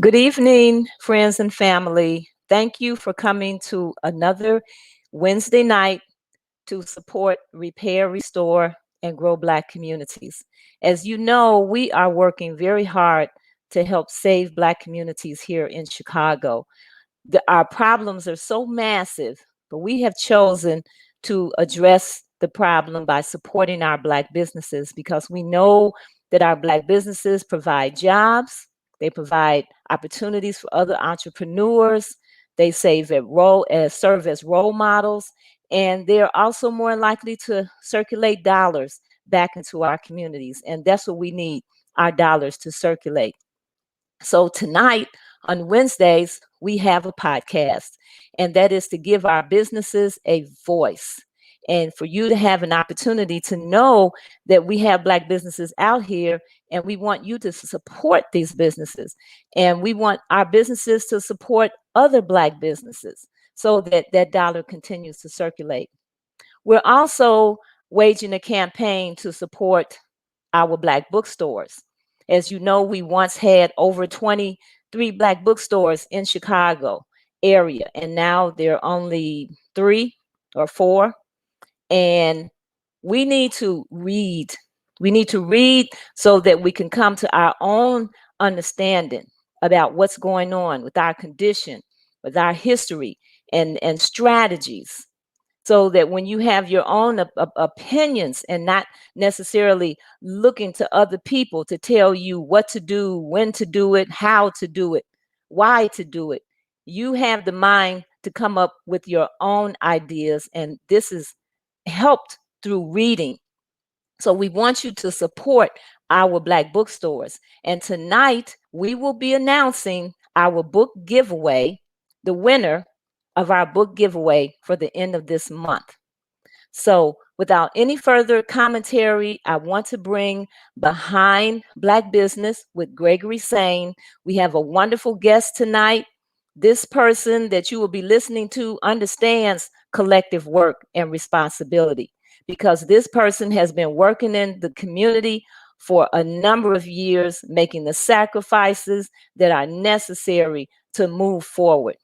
Good evening, friends and family. Thank you for coming to another Wednesday night to support, repair, restore, and grow Black communities. As you know, we are working very hard to help save Black communities here in Chicago. Our problems are so massive, but we have chosen to address the problem by supporting our Black businesses because we know that our Black businesses provide jobs, they provide opportunities for other entrepreneurs, they serve as role models, and they're also more likely to circulate dollars back into our communities. And that's what we need, our dollars to circulate. So tonight on Wednesdays, we have a podcast, and that is to give our businesses a voice and for you to have an opportunity to know that we have Black businesses out here, and we want you to support these businesses. And we want our businesses to support other Black businesses so that that dollar continues to circulate. We're also waging a campaign to support our Black bookstores. As you know, we once had over 23 Black bookstores in Chicago area, and now there are only 3 or 4. And we need to read. We need to read so that we can come to our own understanding about what's going on with our condition, with our history, and strategies, so that when you have your own opinions and not necessarily looking to other people to tell you what to do, when to do it, how to do it, why to do it, you have the mind to come up with your own ideas. And this is helped through reading. So we want you to support our Black bookstores. And tonight we will be announcing our book giveaway, the winner of our book giveaway for the end of this month. So without any further commentary, I want to bring Behind Black Business with Gregory Sane. We have a wonderful guest tonight. This person that you will be listening to understands collective work and responsibility because this person has been working in the community for a number of years, making the sacrifices that are necessary to move forward.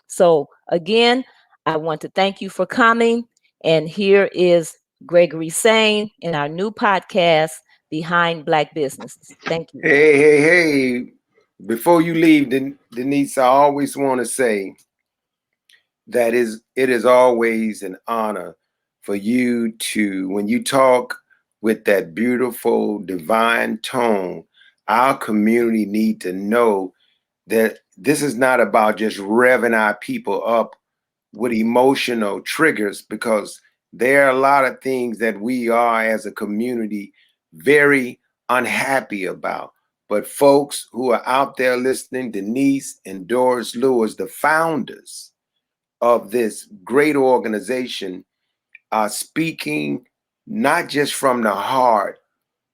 So again, I want to thank you for coming. And here is Gregory Sane in our new podcast, Behind Black Businesses. Thank you. Hey. Before you leave, Denise, I always want to say that it is always an honor for you to, when you talk with that beautiful, divine tone, our community need to know that this is not about just revving our people up with emotional triggers, because there are a lot of things that we are as a community very unhappy about. But folks who are out there listening, Denise and Doris Lewis, the founders of this great organization, are speaking not just from the heart,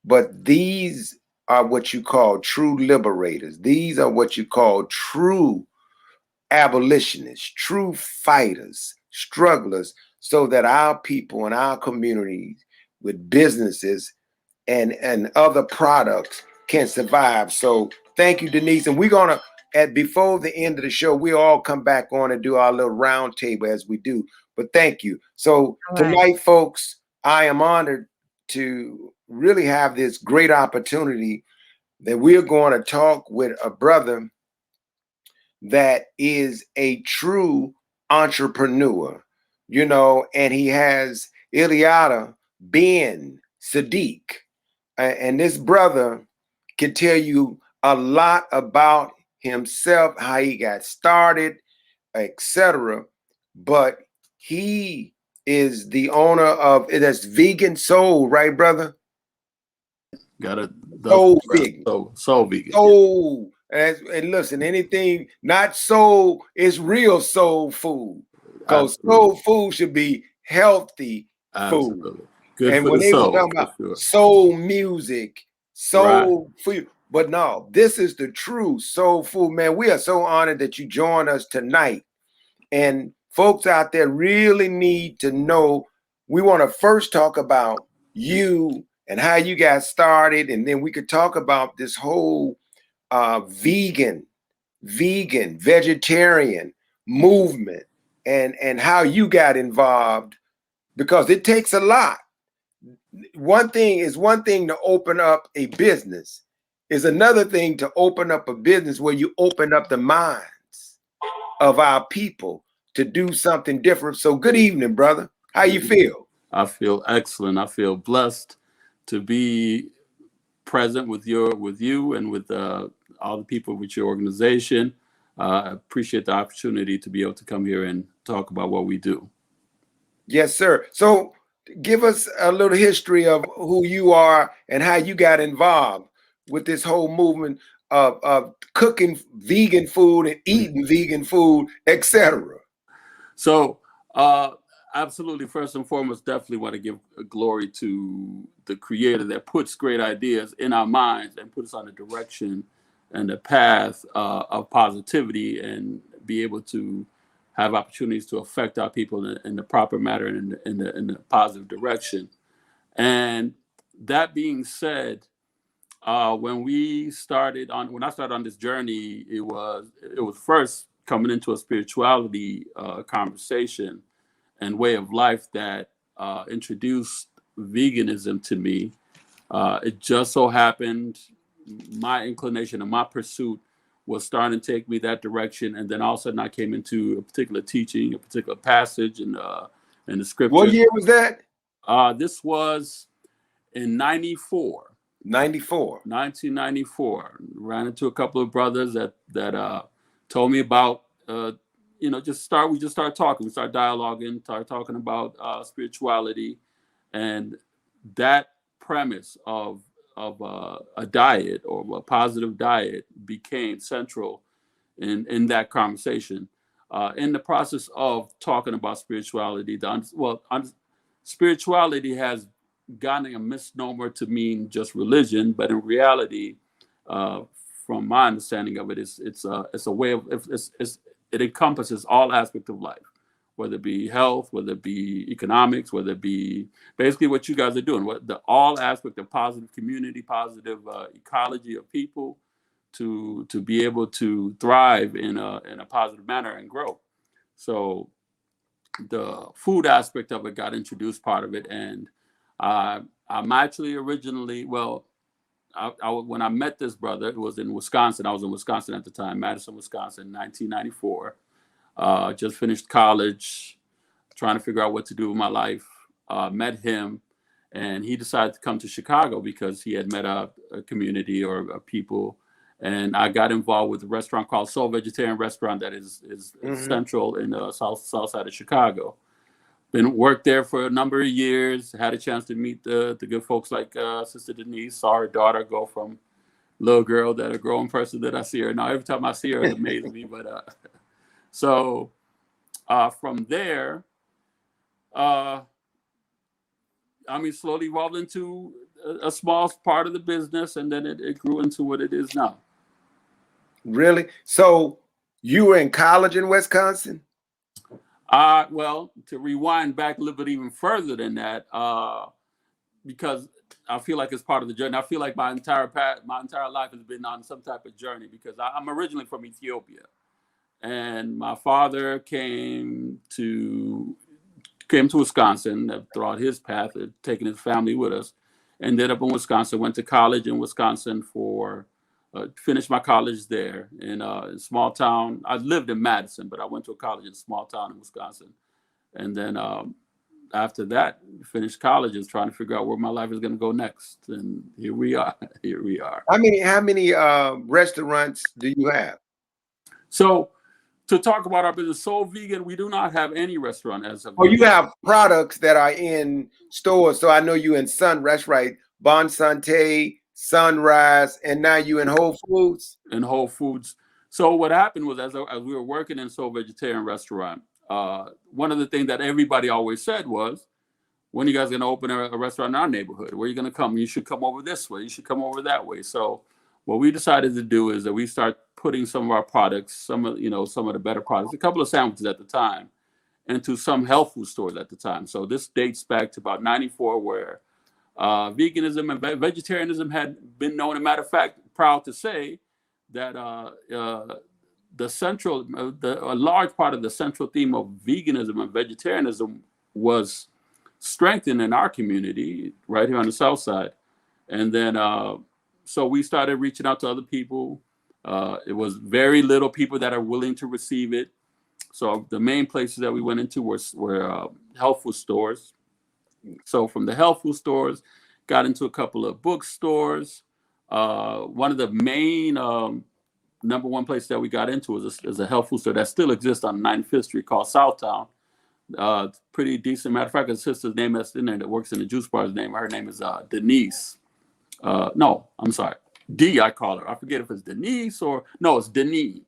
but these are what you call true liberators. These are what you call true abolitionists, true fighters, strugglers, so that our people and our communities with businesses and other products can survive. So thank you, Denise. And we're gonna, before the end of the show, we all come back on and do our little round table as we do. But thank you. So tonight, folks, I am honored to really have this great opportunity that we're going to talk with a brother that is a true entrepreneur, you know, and he has Eliyahdah Ben Tsadik. And this brother can tell you a lot about himself, how he got started, etc. But he is the owner of, that's Vegan Soul, right, brother? Got it. Soul Vegan. Soul Vegan. And listen, anything not soul is real soul food. because soul food should be healthy food. Absolutely. Good And for when the they were soul, talking for about sure. soul music, soul food, but no, this is the true soul food, man. We are so honored that you joined us tonight. And folks out there really need to know. We want to first talk about you and how you got started, and then we could talk about this whole vegetarian movement and how you got involved, because it takes a lot. One thing to open up a business, is another thing to open up a business where you open up the minds of our people to do something different. So good evening, brother. How you feel? I feel excellent. I feel blessed to be present with you and with all the people with your organization. I appreciate the opportunity to be able to come here and talk about what we do. Yes, sir. So give us a little history of who you are and how you got involved with this whole movement of cooking vegan food and eating vegan food, etc. So, absolutely, first and foremost, definitely want to give glory to the Creator that puts great ideas in our minds and puts us on the direction and the path of positivity, and be able to have opportunities to affect our people in the proper manner and in the positive direction. And that being said, when I started on this journey, it was first coming into a spirituality conversation and way of life that introduced veganism to me. It just so happened my inclination and my pursuit was starting to take me that direction, and then all of a sudden I came into a particular teaching, a particular passage in the scripture. What year was that? This was in 94. 1994. Ran into a couple of brothers that told me about we just started talking. We started dialoguing, started talking about spirituality, and that premise of a diet or a positive diet became central in that conversation. In the process of talking about spirituality, spirituality has gotten a misnomer to mean just religion, but in reality, from my understanding of it, it's a way of it encompasses all aspects of life, whether it be health, whether it be economics, whether it be basically what you guys are doing, all aspect of positive community, positive ecology of people, to be able to thrive in a positive manner and grow. So the food aspect of it got introduced, part of it, and I'm actually originally, when I met this brother, it was in Wisconsin. I was in Wisconsin at the time, Madison, Wisconsin, 1994. Just finished college, trying to figure out what to do with my life. Met him, and he decided to come to Chicago because he had met a community or people. And I got involved with a restaurant called Soul Vegetarian Restaurant that is central in the south side of Chicago. Worked there for a number of years. Had a chance to meet the good folks like Sister Denise. Saw her daughter go from little girl that a grown person that I see her now. Every time I see her, it amazes me. But so from there, slowly evolved into a small part of the business, and then it grew into what it is now. Really? So you were in college in Wisconsin? Well, to rewind back a little bit even further than that, because I feel like it's part of the journey. I feel like my entire life has been on some type of journey, because I'm originally from Ethiopia, and my father came to Wisconsin throughout his path, taking his family with us. Ended up in Wisconsin, went to college in Wisconsin finished my college there in a small town. I lived in Madison, but I went to a college in a small town in Wisconsin. And then after that, finished college and trying to figure out where my life is going to go next. And here we are. How many restaurants do you have? So to talk about our business, Soul Vegan, we do not have any restaurant as of yet. You have products that are in stores. So I know you in Sunrise, right? Bon Santé, Sunrise, and now you in Whole Foods? In Whole Foods. So what happened was, as we were working in Soul Vegetarian Restaurant, one of the things that everybody always said was, when are you guys going to open a restaurant in our neighborhood? Where are you going to come? You should come over this way. You should come over that way. So what we decided to do is that we start putting some of our products, some of the better products, a couple of sandwiches at the time, into some health food stores at the time. So this dates back to about 94, where veganism and vegetarianism had been known. As a matter of fact, proud to say that a large part of the central theme of veganism and vegetarianism was strengthened in our community right here on the South Side. And then, so we started reaching out to other people. It was very little people that are willing to receive it. So the main places that we went into were health food stores. So from the health food stores, got into a couple of bookstores. One of the main number one place that we got into is a health food store that still exists on 95th Street called Southtown. Pretty decent. Matter of fact, his sister's name that's in there that works in the juice bar's name. Her name is Denise. No, I'm sorry. D, I call her. I forget if it's Denise or no, it's Denise.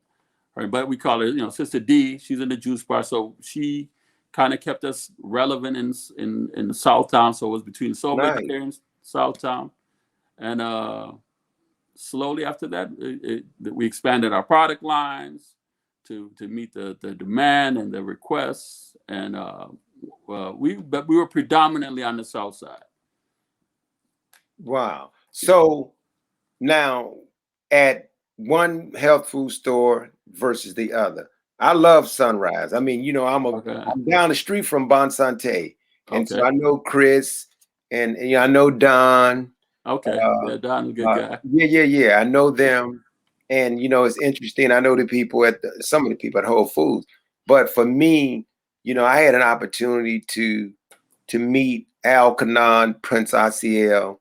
Right, but we call her, Sister D. She's in the juice bar, so she kind of kept us relevant in the Southtown. So it was between Soul Vegetarians, Southtown, and slowly after that, we expanded our product lines to meet the demand and the requests, and we were predominantly on the South Side. Wow. So now at one health food store versus the other, I love Sunrise. I mean, I'm down the street from Bon Santé, and so I know Chris, and I know Don. Okay, yeah, Don's a good guy. Yeah. I know them, and it's interesting. I know the people some of the people at Whole Foods, but for me, I had an opportunity to meet Al Kanan, Prince Asiel,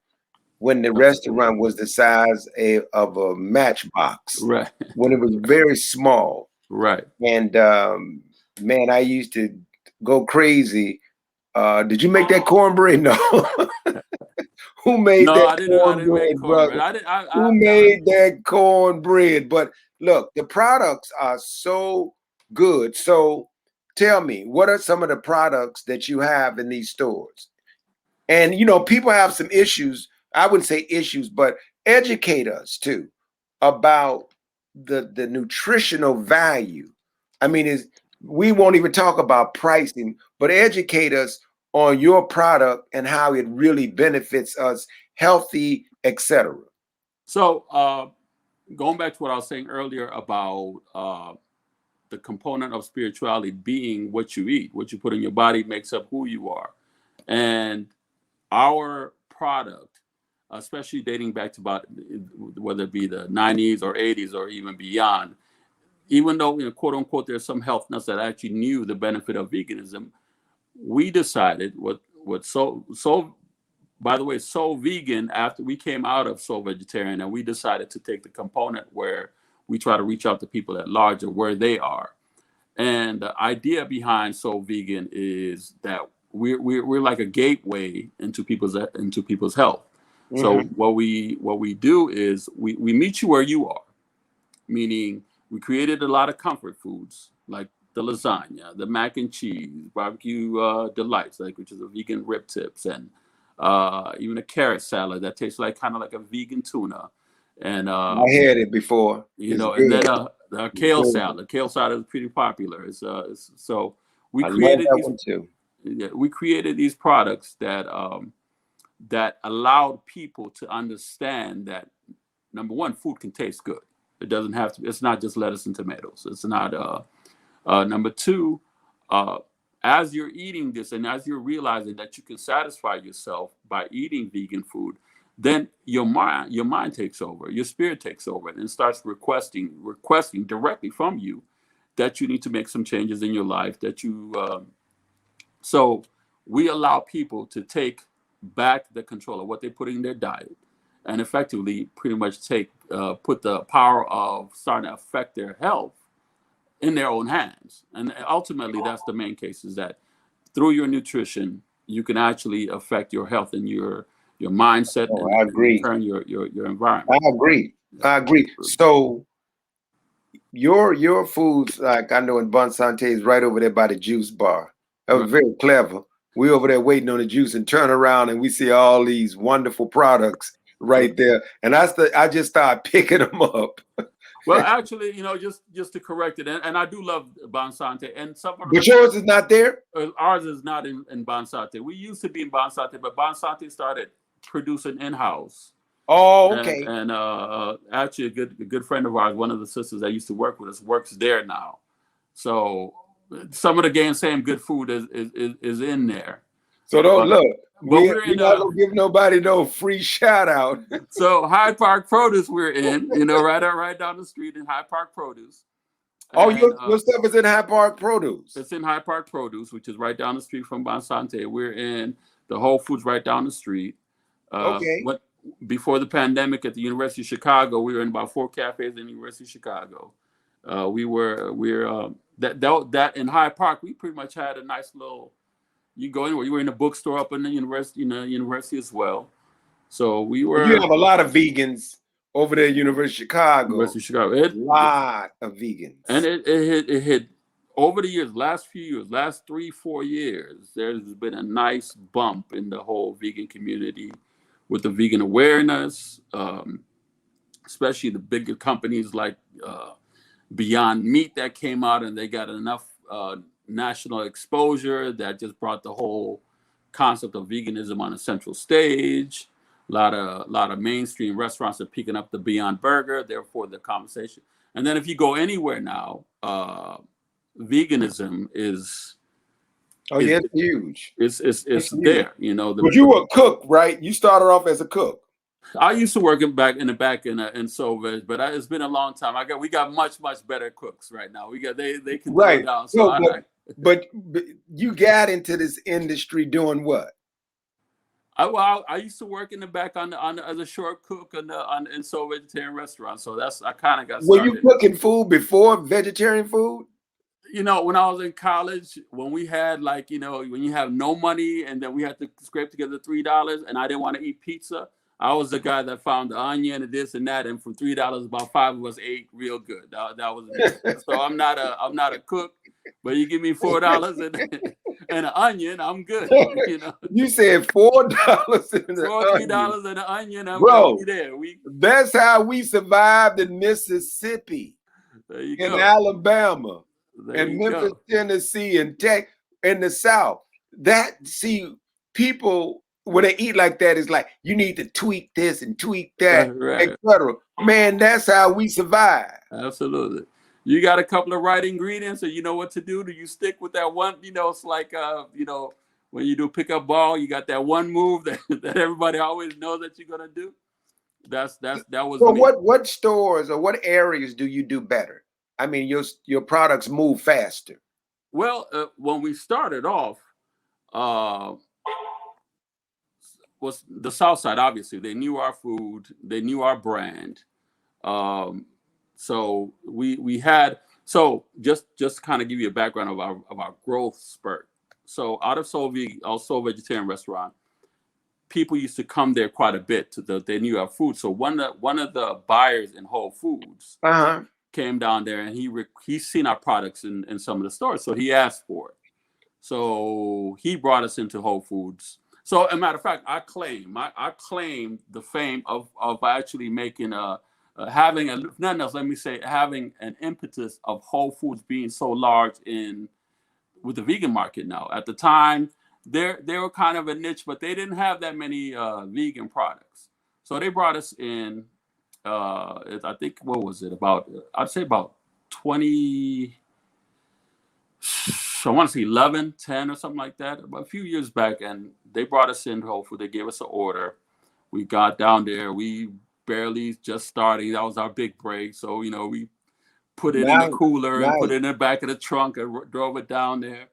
when the restaurant was the size of a matchbox, right? When it was very small, right? And man, I used to go crazy. Did you make that cornbread? No. Who made that? I didn't make cornbread. Who made that cornbread? But look, the products are so good. So tell me, what are some of the products that you have in these stores? And people have some issues. I wouldn't say issues, but educate us too about the nutritional value. I mean, we won't even talk about pricing, but educate us on your product and how it really benefits us, healthy, etc. So going back to what I was saying earlier about the component of spirituality being what you eat, what you put in your body makes up who you are. And our product, especially dating back to about whether it be the 90s or 80s or even beyond, even though, quote unquote, there's some health nuts that actually knew the benefit of veganism, we decided by the way, Soul Vegan, after we came out of Soul Vegetarian, and we decided to take the component where we try to reach out to people at large or where they are. And the idea behind Soul Vegan is that we're like a gateway into people's health. Mm-hmm. So what we do is we meet you where you are, meaning we created a lot of comfort foods like the lasagna, the mac and cheese, barbecue delights, which is a vegan rib tips, and even a carrot salad that tastes kind of like a vegan tuna. And I had it before, and then a kale salad. Kale salad is pretty popular. So we created that one too. Yeah, we created these products that that allowed people to understand that, number one, food can taste good. It doesn't have to. It's not just lettuce and tomatoes. It's not. Number two, as you're eating this and as you're realizing that you can satisfy yourself by eating vegan food, then your mind takes over, your spirit takes over, and starts requesting directly from you that you need to make some changes in your life. So we allow people to take back the control of what they put in their diet, and effectively, pretty much put the power of starting to affect their health in their own hands. And ultimately, that's the main case, is that through your nutrition, you can actually affect your health and your mindset. I agree. And turn your environment. I agree. So your foods, like I know in Bon Santé is right over there by the juice bar. That was very clever. We over there waiting on the juice and turn around and we see all these wonderful products right there. And I just started picking them up. Well, actually, just to correct it, and I do love Bon Santé, and some of But yours is not there? ours is not in Bon Santé. We used to be in Bon Santé, but Bon Santé started producing in-house. Oh, okay. And actually, a good friend of ours, one of the sisters that used to work with us, works there now. So some of the same good food is in there. So don't look. We're not gonna give nobody no free shout out. So Hyde Park Produce, we're in, right down the street in Hyde Park Produce. And, your stuff is in Hyde Park Produce. It's in Hyde Park Produce, which is right down the street from Bon Santé. We're in the Whole Foods right down the street. Okay. Before the pandemic at the University of Chicago, we were in about 4 cafes in the University of Chicago. That in Hyde Park, we pretty much had a nice little. You go anywhere. You were in a bookstore up in the university as well. So we were. You have a lot of vegans over there at University of Chicago. University of Chicago. A lot of vegans. And it hit over the years, last 3-4 years, there's been a nice bump in the whole vegan community with the vegan awareness, especially the bigger companies like Beyond Meat that came out, and they got enough national exposure that just brought the whole concept of veganism on a central stage. A lot of mainstream restaurants are picking up the Beyond Burger, therefore the conversation. And then if you go anywhere now, veganism is huge. It's there, But you were a cook, right? You started off as a cook. I used to work in Solvay, but it's been a long time. We got much better cooks right now. They can do it down. So but you got into this industry doing what? I used to work in the back as a short cook in Soul Vegetarian restaurants. So I kind of got started. Were you cooking food before vegetarian food? When I was in college, when we had when you have no money and then we had to scrape together $3 and I didn't want to eat pizza, I was the guy that found the onion and this and that, and for $3, about 5 of us ate real good. That was me. So I'm not a cook, but you give me $4 and an onion, I'm good. You said $4 and $3 and an onion, I'm Bro, there. That's how we survived in Mississippi, in Alabama, and Memphis, Tennessee, and in the South. People. When they eat like that, it's like you need to tweak this and tweak that, etc. Man, that's how we survive. Absolutely. You got a couple of right ingredients, and you know what to do. Do you stick with that one? It's like when you do pickup ball, you got that one move that everybody always knows that you're gonna do. That was. So what stores or what areas do you do better? I mean, your products move faster. Well, when we started off, was the South Side. Obviously, they knew our food, they knew our brand. So we had just kind of give you a background of our growth spurt. So out of Soul Vegetarian restaurant, people used to come there quite a bit. They knew our food. So one of the buyers in Whole Foods came down there, and he's seen our products in some of the stores. So he asked for it. So he brought us into Whole Foods. So, as a matter of fact, I claim the fame of actually making having an impetus of Whole Foods being so large with the vegan market now. At the time, they were kind of a niche, but they didn't have that many vegan products. So they brought us in. I think what was it about? I'd say about 20. I want to say 11, 10 or something like that, about a few years back, and they brought us in Whole Foods. They gave us an order. We got down there. We barely just starting. That was our big break. So, we put it in the cooler and put it in the back of the trunk and drove it down there.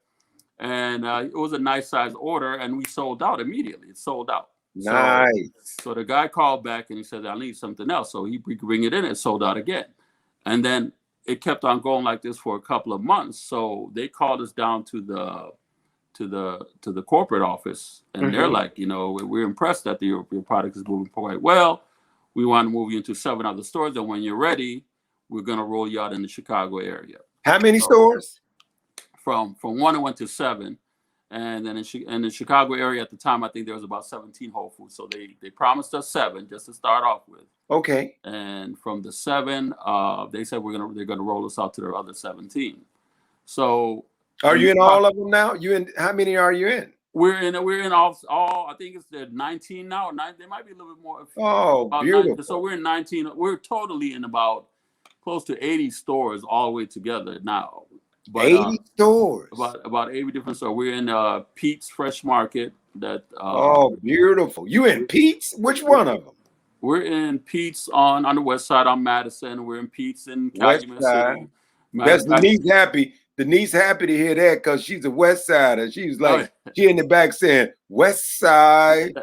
And it was a nice size order, and we sold out immediately. It sold out. Nice. So the guy called back and he said, I need something else. So he bring it in and sold out again. And then it kept on going like this for a couple of months. So they called us down to the corporate office, and they're like, we're impressed that your product is moving quite well. We want to move you into 7 other stores, and when you're ready, we're going to roll you out in the Chicago area. How many So, stores? From one it went to 7, and then in the Chicago area at the time, I think there was about 17 Whole Foods. So they promised us 7 just to start off with. Okay. And from the 7, they said they're gonna roll us out to their other 17. So are you in all of them now? You in? How many are you in? We're in all. I think it's the 19 now. There might be a little bit more. Oh, beautiful. 19, so we're in 19. We're totally in about close to 80 stores all the way together now. But, 80 stores. About 80 different stores. We're in Pete's Fresh Market. Oh, beautiful. You in Pete's? Which one of them? We're in Pete's on the west side on Madison. We're in Pete's in Calumet City. That's Denise happy. Denise happy to hear that because she's a West Sider. She was like, she in the back saying, West Side.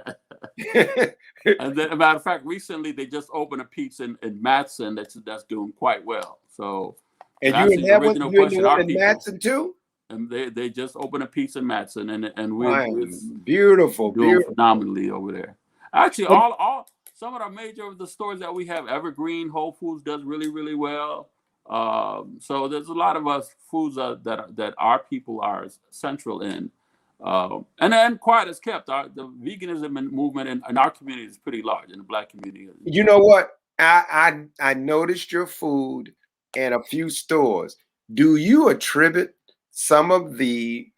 And then, as a matter of fact, recently they just opened a Pete's in Matson that's doing quite well. So, and you in that one? You in Matson too? And they just opened a Pete's in Matson, and we're beautiful, doing phenomenally over there. Actually, all some of the major of the stores that we have, Evergreen, Whole Foods does really, really well. So there's a lot of us foods that our people are central in. And then quiet as kept. The veganism movement in our community is pretty large, in the Black community. You know what? I noticed your food in a few stores. Do you attribute some of the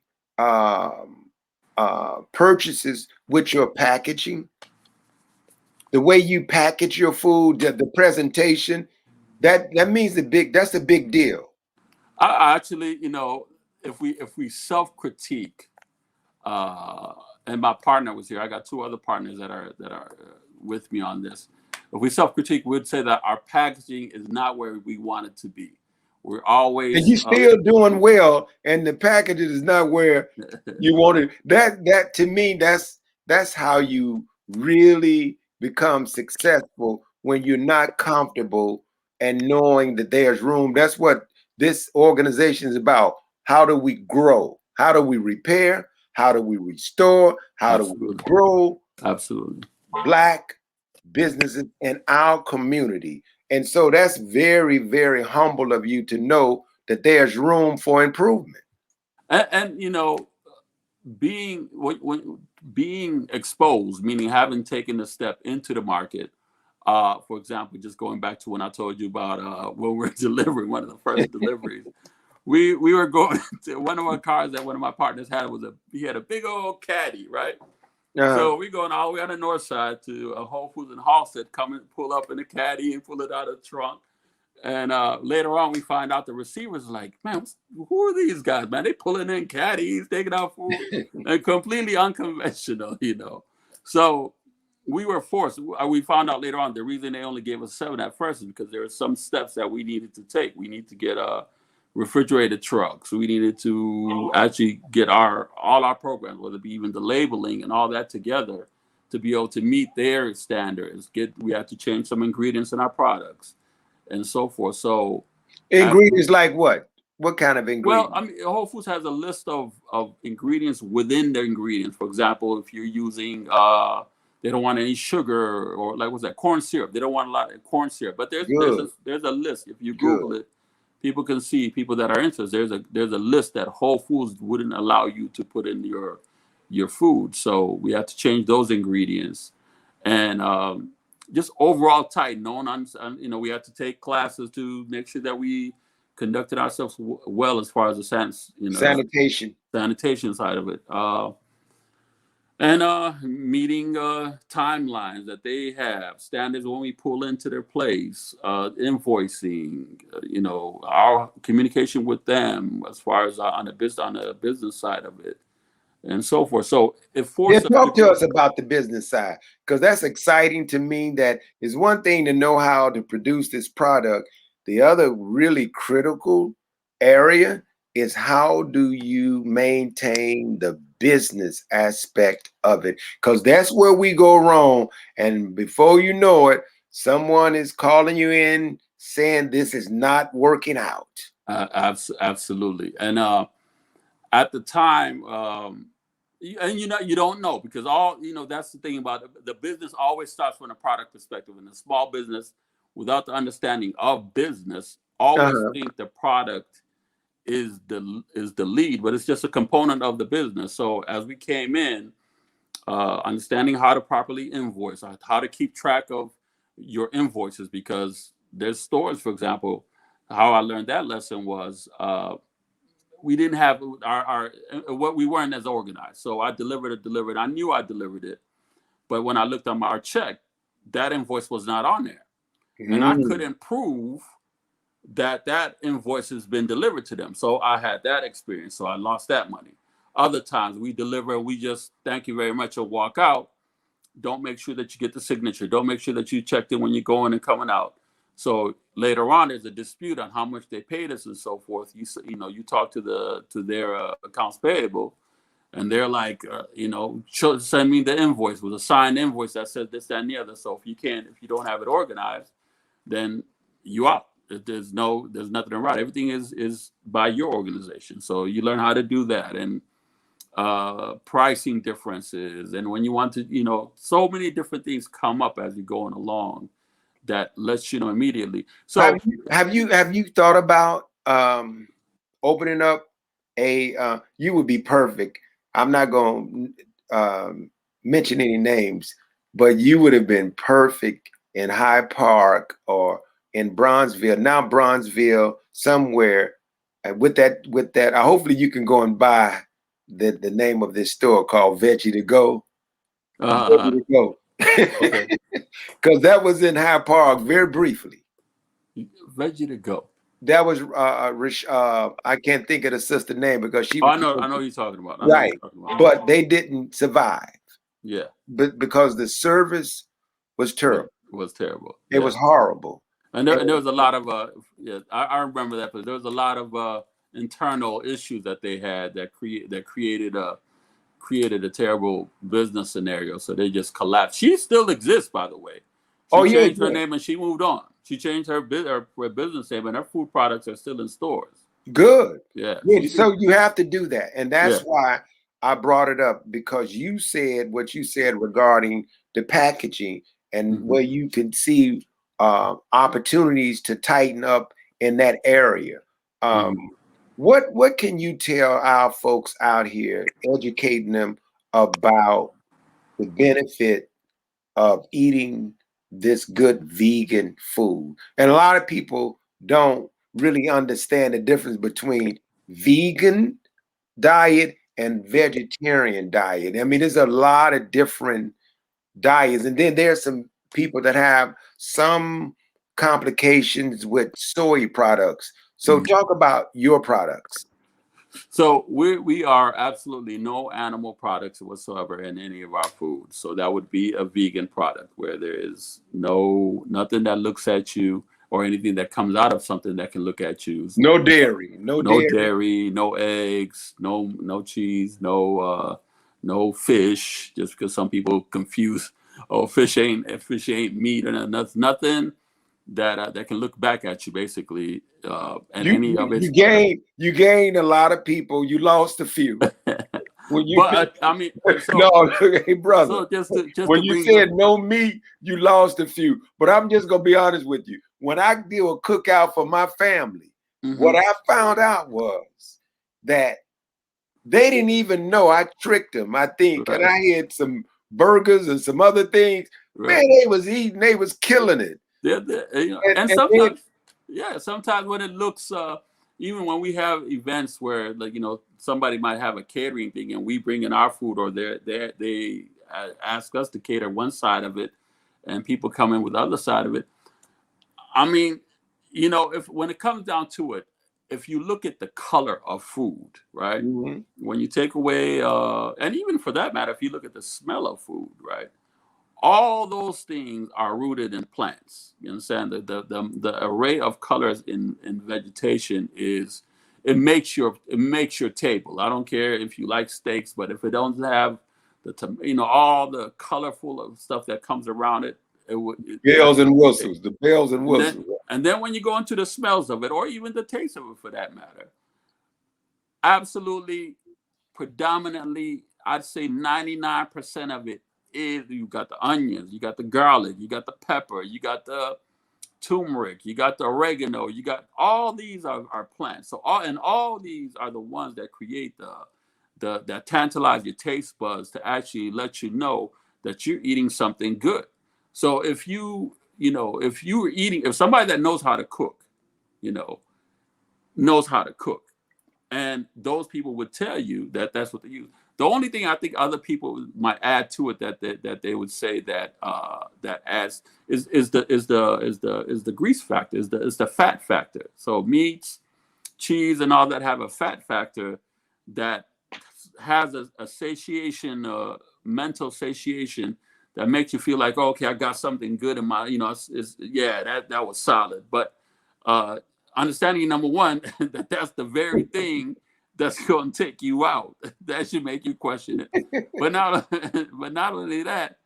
purchases with your packaging? The way you package your food, the presentation, that means that's a big deal. I actually, if we self-critique, and my partner was here. I got 2 other partners that are with me on this. If we self-critique, we'd say that our packaging is not where we want it to be. We're always and you still doing well, and the package is not where you want it. That to me, that's how you really become successful, when you're not comfortable and knowing that there's room. That's what this organization is about. How do we grow? How do we repair? How do we restore? How do we grow? Absolutely. Black businesses in our community. And so that's very, very humble of you to know that there's room for improvement. And being exposed, meaning having taken a step into the market. For example, just going back to when I told you about when we're delivering one of the first deliveries. We were going to one of our cars that one of my partners had he had a big old caddy, right? So we going all the way on the north side to a Whole Foods in Halstead, come and pull up in a caddy and pull it out of the trunk. And later on, we find out the receivers like, man, who are these guys, man? They pulling in caddies, taking out food, and completely unconventional, So we were forced. We found out later on the reason they only gave us 7 at first is because there were some steps that we needed to take. We need to get refrigerated trucks. We needed to actually get all our programs, whether it be even the labeling and all that together, to be able to meet their standards. We had to change some ingredients in our products and so forth. So ingredients like what? What kind of ingredients? Well, I mean, Whole Foods has a list of ingredients within the ingredients. For example, if you're using they don't want any sugar, or like what's that, corn syrup. They don't want a lot of corn syrup. But there's a list. If you Google it, people can see, people that are interested, there's a list that Whole Foods wouldn't allow you to put in your food. So we have to change those ingredients, and just overall tight. We have to take classes to make sure that we conducted ourselves well as far as the sanitation side of it, and meeting timelines that they have, standards when we pull into their place, invoicing, our communication with them as far as on the business side of it, and so forth. So talk to us about the business side, because that's exciting to me. That is one thing to know how to produce this product. The other really critical area is how do you maintain the business aspect of it? Because that's where we go wrong. And before you know it, someone is calling you in saying this is not working out. Absolutely. And at the time, and you don't know, because that's the thing about it. The business always starts from a product perspective. In a small business, without the understanding of business, always Uh-huh. think the product is the lead, but it's just a component of the business. So as we came in, understanding how to properly invoice, how to keep track of your invoices, because there's stores, for example. How I learned that lesson was we didn't have our what we weren't as organized. So I delivered. I knew I delivered it, but when I looked on our check, that invoice was not on there, and I Mm. couldn't prove that invoice has been delivered to them. So I had that experience. So I lost that money. Other times we deliver, we just thank you very much and walk out. Don't make sure that you get the signature. Don't make sure that you checked in when you're going and coming out. So later on, there's a dispute on how much they paid us and so forth. You talk to their accounts payable, and they're like, send me the invoice with a signed invoice that says this, that, and the other. So if you don't have it organized, then you out. There's nothing to write. Everything is by your organization. So you learn how to do that, and pricing differences, and when you want to, so many different things come up as you're going along that lets you know immediately. So have you thought about opening up you would be perfect. I'm not going to mention any names, but you would have been perfect in Hyde Park or in Bronzeville, now Bronzeville, somewhere. With that, hopefully you can go and buy the name of this store called Veggie to Go. Veggie to Go. okay, Because that was in Hyde Park very briefly. Veggie to Go. That was I can't think of the sister name because she Oh, was I know who you're talking about. right, but they didn't survive. Yeah, but because the service was terrible. It was terrible. It was horrible. And there was a lot of I remember that, but there was a lot of internal issues that they had that created a terrible business scenario. So they just collapsed. She still exists, by the way. She changed her name and she moved on. She changed her business name, and her food products are still in stores. Good. Yeah. So you have to do that, and that's why I brought it up, because you said what you said regarding the packaging and where you can see opportunities to tighten up in that area. What can you tell our folks out here, educating them about the benefit of eating this good vegan food? And a lot of people don't really understand the difference between vegan diet and vegetarian diet. I mean, there's a lot of different diets, and then there's some people that have some complications with soy products. So talk about your products. So we are absolutely no animal products whatsoever in any of our foods. So that would be a vegan product where there is nothing that looks at you or anything that comes out of something that can look at you. No dairy, no dairy, no eggs, no cheese, no fish. Just because some people confuse, fish ain't meat, and that's nothing that can look back at you, basically. And you gained a lot of people. You lost a few. But I mean, no, hey brother. So just when you said no meat, you lost a few. But I'm just gonna be honest with you. When I do a cookout for my family, what I found out was that they didn't even know I tricked them. I think, and I had some burgers and some other things. Man, they was eating. They was killing it. And sometimes, sometimes when it looks, even when we have events where, like, somebody might have a catering thing and we bring in our food, or they ask us to cater one side of it, and people come in with the other side of it. I mean, when it comes down to it, if you look at the color of food, right? When you take away, and even for that matter, if you look at the smell of food, right? All those things are rooted in plants. You understand? The array of colors in vegetation it makes your table. I don't care if you like steaks, but if it don't have all the colorful of stuff that comes around it, bells and whistles. The bells and whistles. And then when you go into the smells of it, or even the taste of it, for that matter, absolutely, predominantly, I'd say 99% of it is, you got the onions, you got the garlic, you got the pepper, you got the turmeric, you got the oregano, you got all these are plants. So all these are the ones that create that tantalize your taste buds to actually let you know that you're eating something good. So if if somebody that knows how to cook, knows how to cook, and those people would tell you that that's what they use. The only thing I think other people might add to it that they would say that that adds is the grease factor, is the fat factor. So meats, cheese, and all that have a fat factor that has a satiation, mental satiation that makes you feel like, oh, okay, I got something good in my, yeah, that was solid. But understanding, number one, that's the very thing that's going to take you out. That should make you question it. But not only that,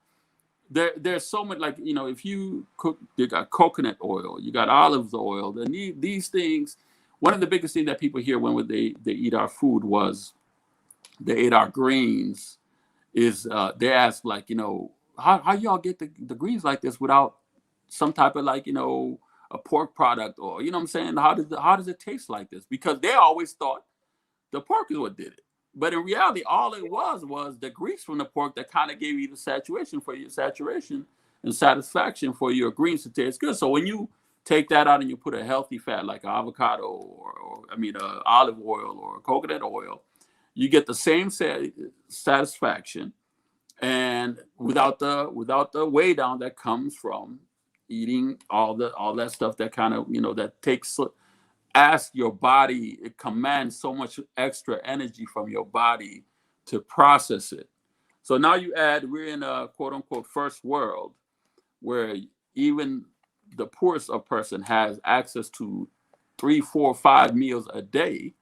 there's so much, like, if you cook, you got coconut oil, you got olive oil, then these things. One of the biggest things that people hear when they eat our food was they ate our greens, is they ask, like, how y'all get the greens like this without some type of, like, a pork product, or what I'm saying, how does it taste like this? Because they always thought the pork is what did it. But in reality, all it was the grease from the pork that kind of gave you the saturation and satisfaction for your greens to taste good. So when you take that out and you put a healthy fat like avocado or olive oil or coconut oil, you get the same satisfaction, and without the weigh down that comes from eating all that stuff that kind of that takes. Ask your body, it commands so much extra energy from your body to process it. So now you add, we're in a quote unquote first world where even the poorest of person has access to 3, 4, 5 meals a day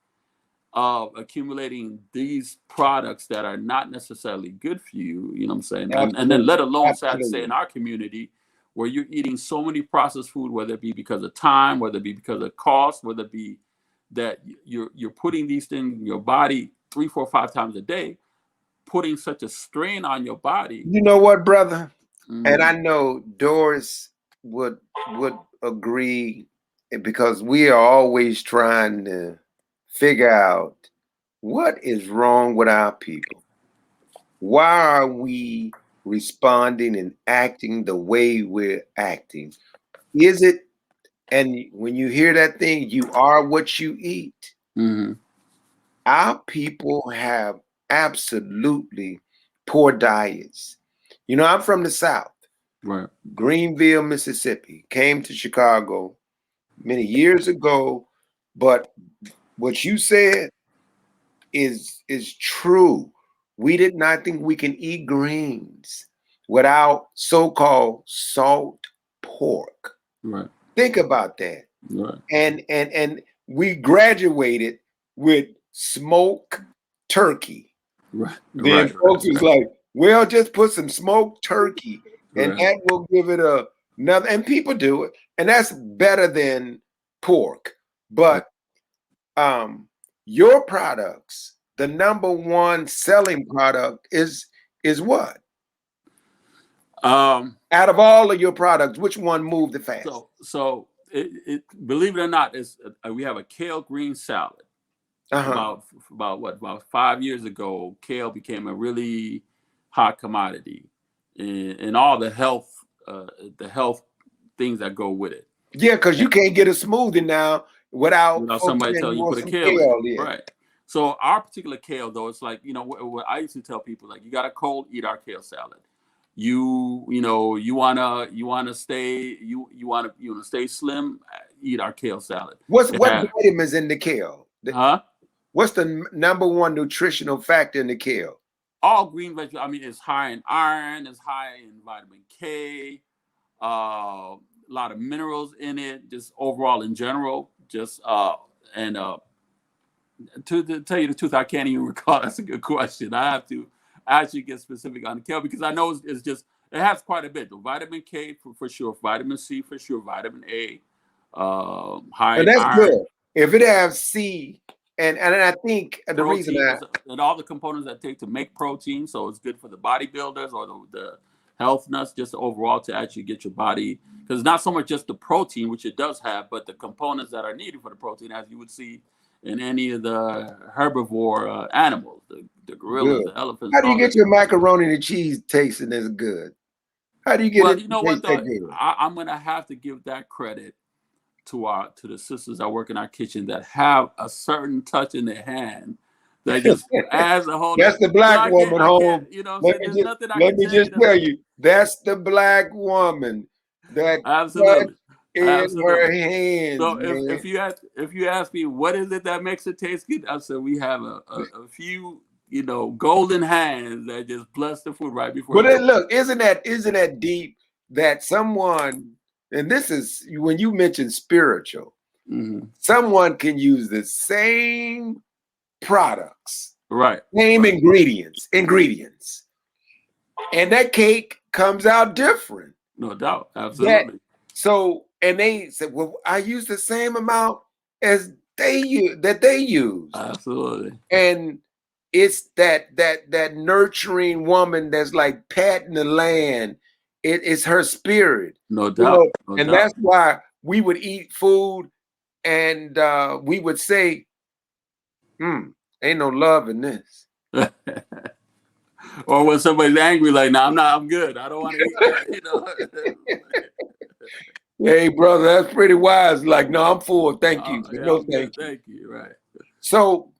of accumulating these products that are not necessarily good for you, you know what I'm saying? And then let alone, sad to say, in our community, where you're eating so many processed food, whether it be because of time, whether it be because of cost, whether it be that you're putting these things in your body 3, 4, 5 times a day, putting such a strain on your body. You know what, brother? And I know Doris would agree, because we are always trying to figure out what is wrong with our people. Why are we responding and acting the way we're acting? Is it, and when you hear that thing, you are what you eat. Mm-hmm. Our people have absolutely poor diets. I'm from the South, right? Greenville, Mississippi. Came to Chicago many years ago, but what you said is true. We did not think we can eat greens without so-called salt pork. Right. Think about that. Right. And we graduated with smoked turkey. Right. Then folks was like, well, just put some smoked turkey and that will give it another. And people do it, and that's better than pork. But your products, the number one selling product is what? Out of all of your products, which one moved the fastest? So it believe it or not, is we have a kale green salad. About 5 years ago, kale became a really hot commodity, and all the health things that go with it. Yeah, because you can't get a smoothie now without somebody telling you put a kale in. Right. So our particular kale, though, it's like, what I used to tell people, like, you got a cold, eat our kale salad. You wanna stay stay slim, eat our kale salad. What vitamins in the kale? Huh? What's the number one nutritional factor in the kale? All green vegetables. It's high in iron, it's high in vitamin K, a lot of minerals in it, just overall in general. Just and to tell you the truth, I can't even recall. That's a good question. I have to actually get specific on the kale, because I know it's just, it has quite a bit. The vitamin K for sure, vitamin C for sure, vitamin A, high in that's iron. Good. If it has C, and I think the reason and all the components that take to make protein, so it's good for the bodybuilders or the health nuts, just overall to actually get your body, because it's not so much just the protein, which it does have, but the components that are needed for the protein, as you would see in any of the herbivore animals, the gorillas, Good. the elephants, How do you all get that. your macaroni and cheese tasting as good? How do you get Well, it you to know what taste that though, good? I'm gonna have to give that credit to the sisters that work in our kitchen that have a certain touch in their hand that just adds a whole. That's the So black woman, I can't, home. you know what I'm saying? There's nothing I Let can me tell you just that's tell you, that's the black woman that touch absolutely, in her absolutely. hands, So if man. you ask me what is it that makes it taste good, I said we have a few, you know, golden hands that just bless the food right before But it then goes. look, isn't that deep that someone, and this is when you mention spiritual, Mm-hmm. someone can use the same products, Right, same right, ingredients, and that cake comes out different. no doubt, That absolutely, so, and they said, well, I use the same amount as they use, absolutely, and it's that nurturing woman that's like patting the land. It's her spirit, no you doubt, know, no and doubt. that's why we would eat food and we would say, ain't no love in this. Or when somebody's angry, like, "No, I'm good. I don't want to eat that." You know. Hey, brother, that's pretty wise. Like, no, I'm full. Thank you. Yeah, No, I'm good. thank you. Thank you. Right. So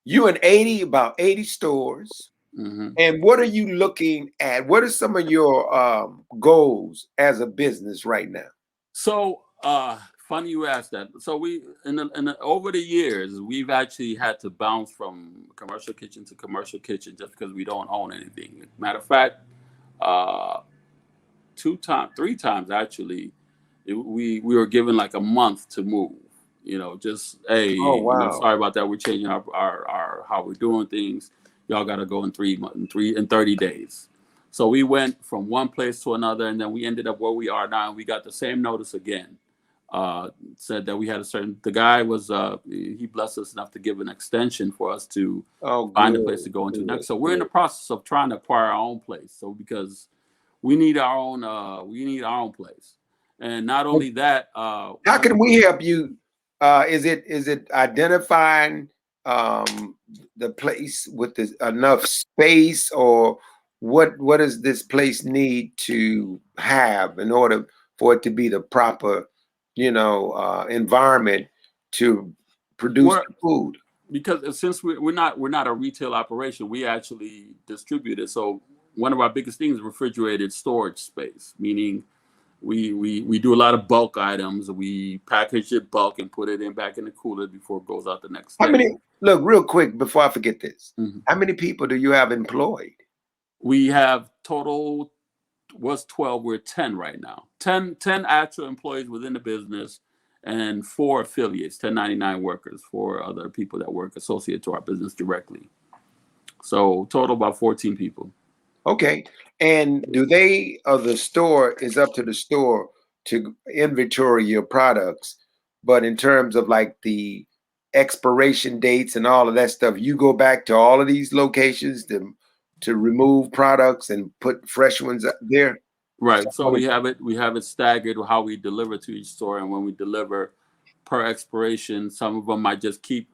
you in about 80 stores. Mm-hmm. And what are you looking at? What are some of your goals as a business right now? So, funny you asked that. So we, over the years, we've actually had to bounce from commercial kitchen to commercial kitchen just because we don't own anything. Matter of fact, uh, three times actually, we were given like a month to move. You know, just hey, Oh, you know, wow. sorry about that. We're changing our how we're doing things. Y'all got to go in 30 days. So we went from one place to another, and then we ended up where we are now. And we got the same notice again. Said that we had the guy was he blessed us enough to give an extension for us to Oh, find a good. place to go into Good, next. So we're in the good. process of trying to acquire our own place. So because we need our own place, and not only that, How one can of we help you? Is it identifying the place with enough space, or what does this place need to have in order for it to be the proper, environment to produce we're the food? because since we're not a retail operation, we actually distribute it. So one of our biggest things is refrigerated storage space, meaning we do a lot of bulk items. We package it bulk and put it back in the cooler before it goes out the next How day. many? Look, real quick before I forget this. Mhm. How many people do you have employed? We have total was 12. We're 10 right now. 10 actual employees within the business and 4 affiliates, 1099 workers, 4 other people that work associated to our business directly. So total about 14 people. Okay. And do they or the store is up to the store to inventory your products, but in terms of like the expiration dates and all of that stuff, you go back to all of these locations to remove products and put fresh ones up there? So Right. So we have it staggered how we deliver to each store, and when we deliver per expiration, some of them might just keep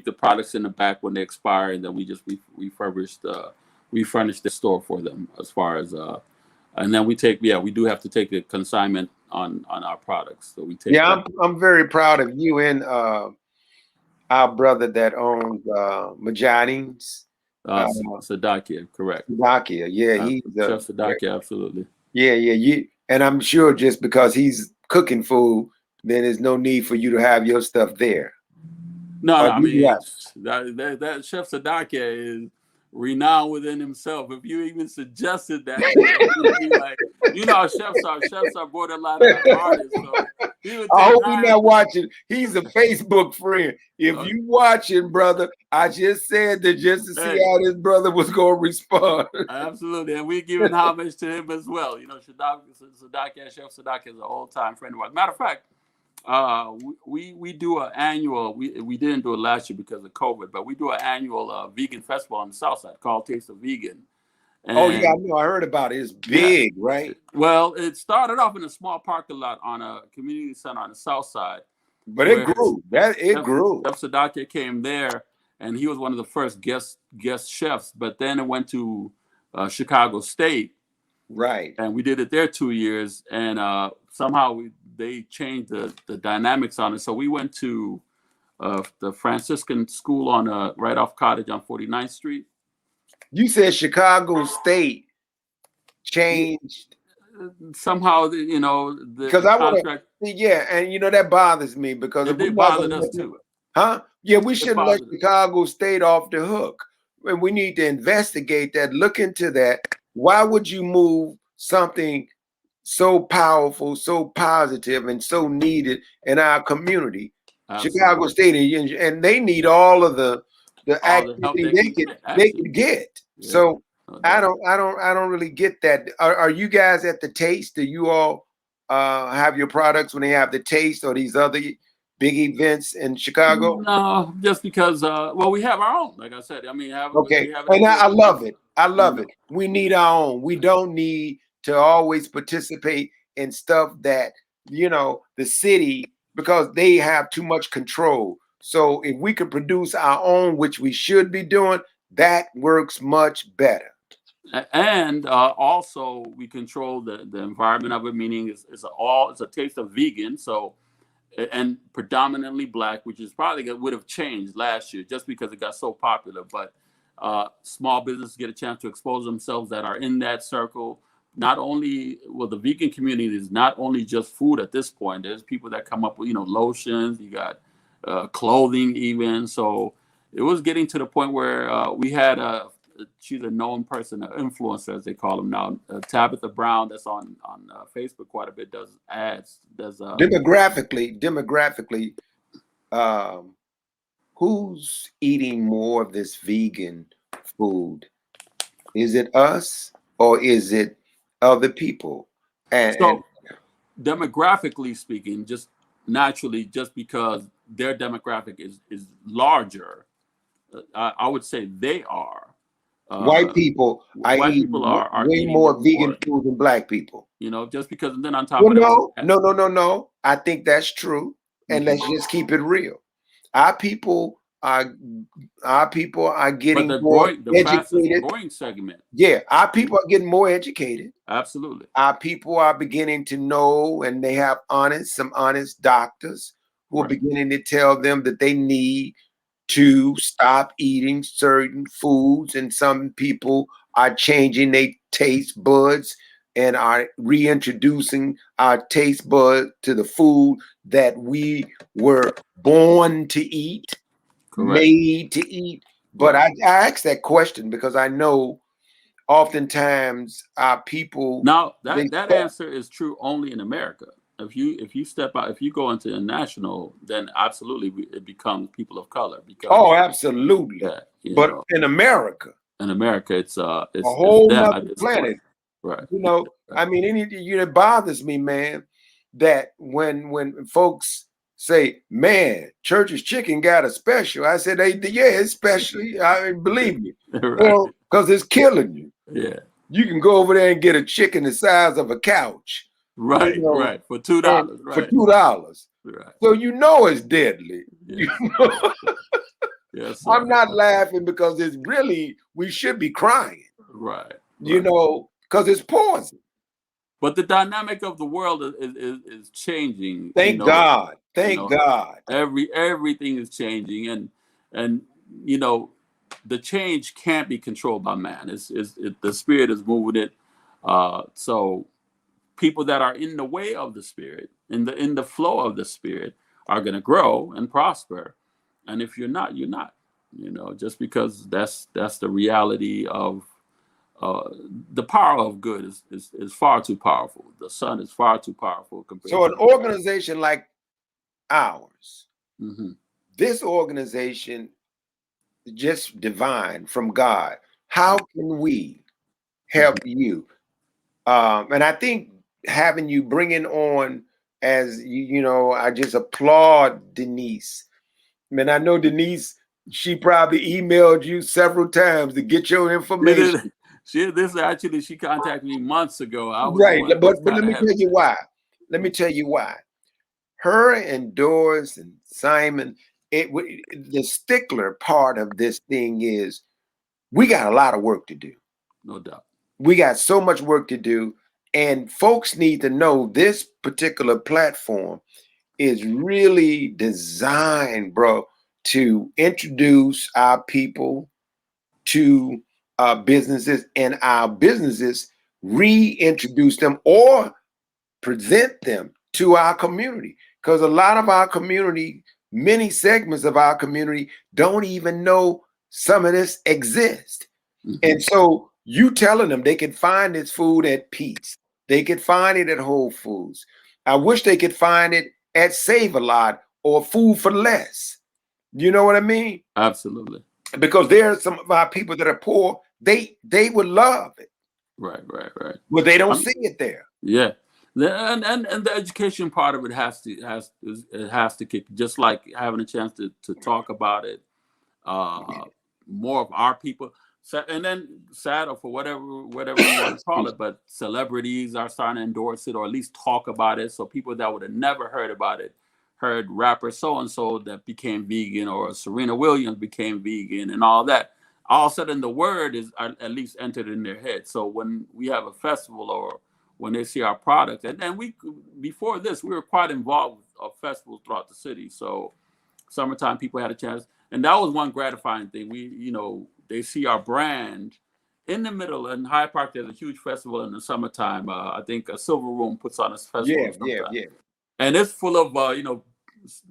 the products in the back when they expire, and then we just refurnish the store for them as far as and then we do have to take the consignment on our products. So we take yeah, that. I'm very proud of you and our brother that owns Majani's, uh Sadakia, correct. Dakia. Yeah, he's Chef Sadakia, absolutely. yeah, and I'm sure just because he's cooking food, then there's no need for you to have your stuff there. No, Or no, do I you mean have? that Chef Sadakia is renowned within himself. If you even suggested that to him, he would be like, how chefs are borderline artists, so he would I take hope he's high. not watching. He's a Facebook friend. If Uh, you watching, brother, I just said that just to see hey, how this brother was going to respond. absolutely, and we're giving homage to him as well. Sadakia, Chef Sadakia is an old time friend of ours. Matter of fact, we do an annual. We didn't do it last year because of COVID, but we do an annual vegan festival on the South Side called Taste of Vegan. Oh yeah, I And know. I heard about it. It's yeah, big, right? well, it started off in a small parking lot on a community center on the south side, But it where grew. It grew. Chef Sadakia came there, and he was one of the first guest chefs. But then it went to Chicago State, Right. and we did it there 2 years, and somehow they changed the dynamics on it. So we went to the Franciscan school on right off Cottage on 49th Street. You said Chicago State changed. Somehow, you know, the Because I want contract, to, yeah, and you know that bothers me because if they we're not bothered gonna us let too. huh? Yeah, we It shouldn't let bothered us. Chicago State off the hook. And we need to investigate that, look into that. Why would you move something so powerful, so positive, and so needed in our community? Absolutely. Chicago State, and they need all of the All the help activity they can get. they could get. Yeah, So no I doubt. don't really get that. Are you guys at the Taste? Do you all have your products when they have the Taste or these other big events in Chicago? No, just because well, we have our own. Like I said, I mean, Okay, we have it and here I in love Atlanta. it. I You love know, it. We need our own. We don't need to always participate in stuff that, you know, the city, because they have too much control. So if we could produce our own, which we should be doing, that works much better. And also we control the environment of it. Meaning, it's a taste of vegan. So and predominantly black, which is probably would have changed last year just because it got so popular. But small businesses get a chance to expose themselves that are in that circle. Not only, well, the vegan community is not only just food at this point. There's people that come up with, you know, lotions. You got clothing even. So it was getting to the point where we had she's a known person, an influencer as they call them now, Tabitha Brown, that's on Facebook quite a bit, does ads, does Demographically, who's eating more of this vegan food? Is it us or is it other people? And so demographically speaking, just naturally, just because their demographic is larger, I would say they are. white people are White eating people are way eating more it vegan more, food than black people. you know, just because. And then on top Well, of that, no. I think that's true. And mhm. let's just keep it real. Our people are But getting the more fastest educated. growing segment, Yeah, our people are getting more educated. absolutely. Our people are beginning to know, and they have some honest doctors who are Right. beginning to tell them that they need to stop eating certain foods, and some people are changing their taste buds and are reintroducing our taste bud to the food that we were born to eat, Correct. made to eat. But Right. I asked that question because I know oftentimes our people, Now they that answer is true only in America. If you step out, if you go into international, then absolutely it becomes people of color because oh, absolutely. yeah, you But know, in America, in America a it's whole them nother at this point. planet. Right. You know, Right. I mean, it bothers me, man, that when folks say, "Man, Church's Chicken got a special," I said, "Yeah, it's special. I mean, believe me, Right. because it's killing you. Yeah. You can go over there and get a chicken the size of a couch, you Right. know, Right. For $2. and for Right. $2. Right. So you know it's deadly." You Yes. know? Yes, I'm sir. not laughing because it's really, we should be crying, Right. you Right. know, because it's poison. But the dynamic of the world is changing. Thank God. You Thank know, God. everything is changing, and you know, the change can't be controlled by man. The spirit is moving it. So people that are in the way of the spirit, in the flow of the spirit, are going to grow and prosper. And if you're not, you're not. You know, just because that's the reality of the power of good is far too powerful. The sun is far too powerful compared So to an the dark. organization like ours, Mm-hmm. this organization, just divine from God, how can we help you? And I think having you bringing on, as you know, I just applaud Denise. Man, I know Denise, she probably emailed you several times to get your She did. information. She contacted me months ago. I was the Right. one who was But kind let of me tell you hesitant. why. Let me tell you why. Her and Doris and Simon, the stickler part of this thing is we got a lot of work to do. No doubt. We got so much work to do. And folks need to know this particular platform is really designed, bro, to introduce our people to businesses, and our businesses reintroduce them or present them to our community. Because a lot of our community, many segments of our community don't even know some of this exists. And so you telling them they can find this food at Pete's, they could find it at Whole Foods. I wish they could find it at Save a Lot or Food for Less. You know what I mean? Absolutely. Because there are some of our people that are poor, they would love it, Right. but they don't Um, see it there. yeah. And the education part of it has to kick, just like having a chance to talk about it. More of our people, and then sad, or for whatever you want to call it, but celebrities are starting to endorse it or at least talk about it. So people that would have never heard about it heard rapper so and so that became vegan, or Serena Williams became vegan, and all that. All of a sudden, the word is at least entered in their head. So when we have a festival, or when they see our product, and we, before this, we were quite involved with festivals throughout the city. So summertime, people had a chance, and that was one gratifying thing. They see our brand in the middle. In Hyde Park, there's a huge festival in the summertime. I think a Silver Room puts on a festival sometime, and it's full of